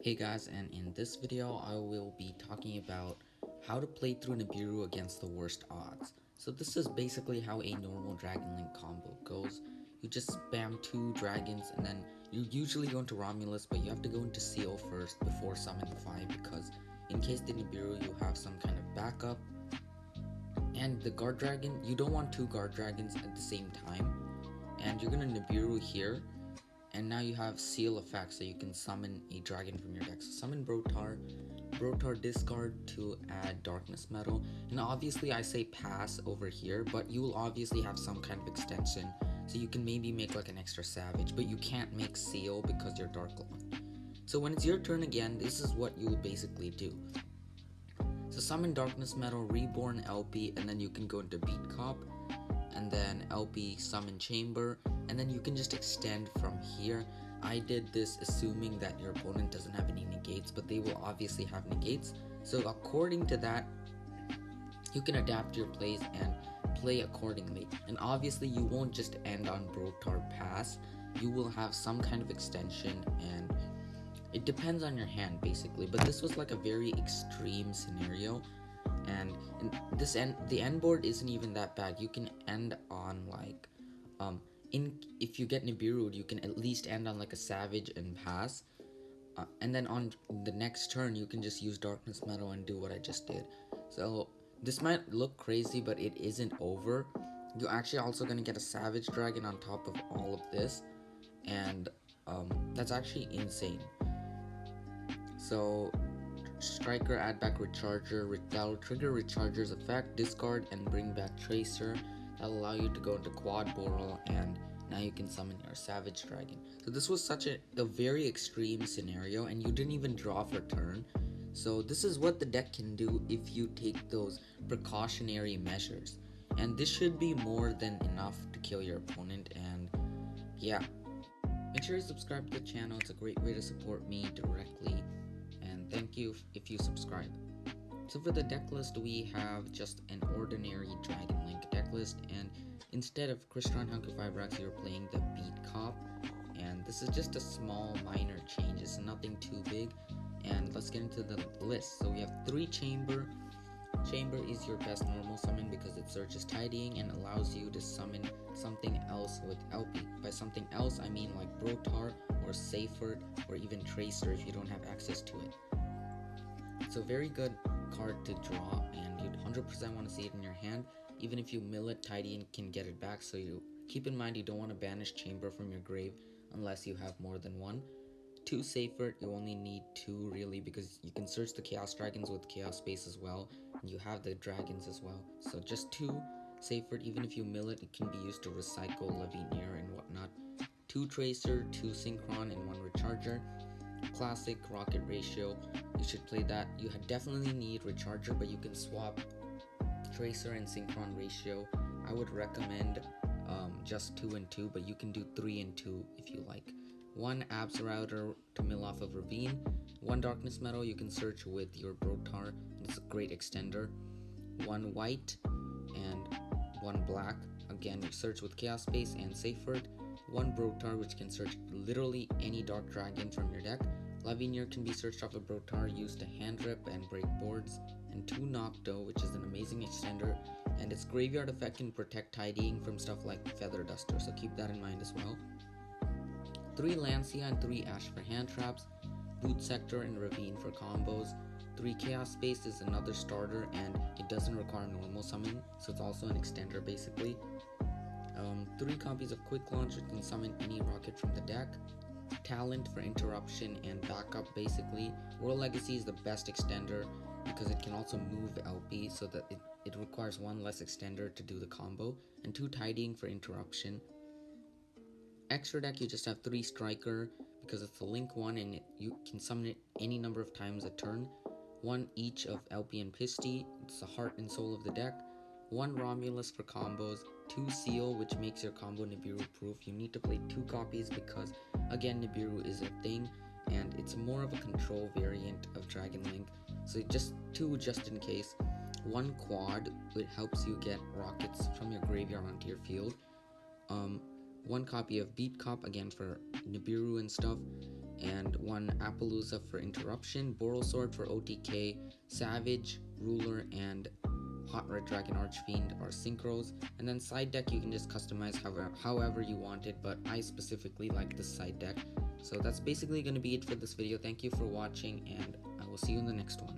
Hey guys, and in this video I will be talking about how to play through Nibiru against the worst odds. So this is basically how a normal Dragon Link combo goes. You just spam 2 dragons and then you usually go into Romulus, but you have to go into Seal first before summon 5 because in case the Nibiru you have some kind of backup. And the guard dragon, you don't want 2 guard dragons at the same time. And you're gonna Nibiru here. And now you have Seal effect, so you can summon a dragon from your deck. So summon Brotar discard to add Darkness Metal. And obviously I say pass over here, but you will obviously have some kind of extension. So you can maybe make like an extra Savage, but you can't make Seal because you're Dark Locked. So when it's your turn again, this is what you will basically do. So summon Darkness Metal, Reborn LP, and then you can go into Beat Cop. And then LP summon Chamber, and then you can just extend from here. I did this assuming that your opponent doesn't have any negates, but they will obviously have negates. So according to that, you can adapt your plays and play accordingly. And obviously you won't just end on Brotar pass, you will have some kind of extension, and it depends on your hand basically. But this was like a very extreme scenario. And the end board isn't even that bad. You can end on like if you get Nibiru, you can at least end on like a Savage and pass, and then on the next turn you can just use Darkness Metal and do what I just did. So this might look crazy, but it isn't over. You're actually also gonna get a Savage Dragon on top of all of this, and that's actually insane. So Striker, add back Recharger, that'll trigger Recharger's effect, discard and bring back Tracer. That'll allow you to go into Quad Boral, and now you can summon your Savage Dragon. So this was such a very extreme scenario, and you didn't even draw for turn. So this is what the deck can do if you take those precautionary measures. And this should be more than enough to kill your opponent, and yeah. Make sure you subscribe to the channel, it's a great way to support me directly. And thank you if you subscribe. So for the deck list, we have just an ordinary Dragon Link deck list, and instead of Crystron Hunker Fibrax, you're playing the Beat Cop, and this is just a small minor change, it's nothing too big. And let's get into the list. So we have 3 Chamber. Chamber is your best normal summon because it searches Tidying and allows you to summon something else with LP. By something else, I mean like Brotar or Seyfert or even Tracer if you don't have access to it. So very good card to draw, and you'd 100% want to see it in your hand. Even if you mill it, Tidying can get it back, so you keep in mind you don't want to banish Chamber from your grave unless you have more than 1. 2 Seyfert, you only need 2 really because you can search the Chaos Dragons with Chaos Space as well, and you have the dragons as well. So just 2 Seyfert, even if you mill it, it can be used to recycle Levineer and whatnot. 2 Tracer, 2 Synchron, and 1 Recharger. Classic Rocket Ratio, you should play that. You definitely need Recharger, but you can swap Tracer and Synchron Ratio. I would recommend just 2 and 2, but you can do 3 and 2 if you like. 1 Abs Router to mill off of Ravine, 1 Darkness Metal you can search with your Brotar, it's a great extender, 1 white and 1 black, again you search with Chaos Space and Seyfert, 1 Brotar which can search literally any Dark Dragon from your deck, Levineer can be searched off of Brotar, used to hand rip and break boards, and 2 Nocto which is an amazing extender, and its graveyard effect can protect Tidying from stuff like Feather Duster, so keep that in mind as well. 3 Lancia and 3 Ash for hand traps, Boot Sector and Ravine for combos, 3 Chaos Space is another starter and it doesn't require normal summon, so it's also an extender basically. 3 copies of Quick Launch which can summon any rocket from the deck, Talent for interruption and backup basically. World Legacy is the best extender because it can also move LP so that it requires 1 less extender to do the combo, and 2 Tidying for interruption. Extra deck, you just have 3 Striker because it's a Link 1 and you can summon it any number of times a turn. 1 each of LP and Pisty, it's the heart and soul of the deck. 1 Romulus for combos, 2 Seal which makes your combo Nibiru proof. You need to play 2 copies because again Nibiru is a thing and it's more of a control variant of Dragon Link. So just 2 just in case. 1 Quad, which helps you get rockets from your graveyard onto your field. 1 copy of Beat Cop, again for Nibiru and stuff, and 1 Appaloosa for interruption, Boral Sword for OTK, Savage, Ruler, and Hot Red Dragon Archfiend are synchros. And then side deck you can just customize however you want it, but I specifically like this side deck. So that's basically going to be it for this video. Thank you for watching, and I will see you in the next one.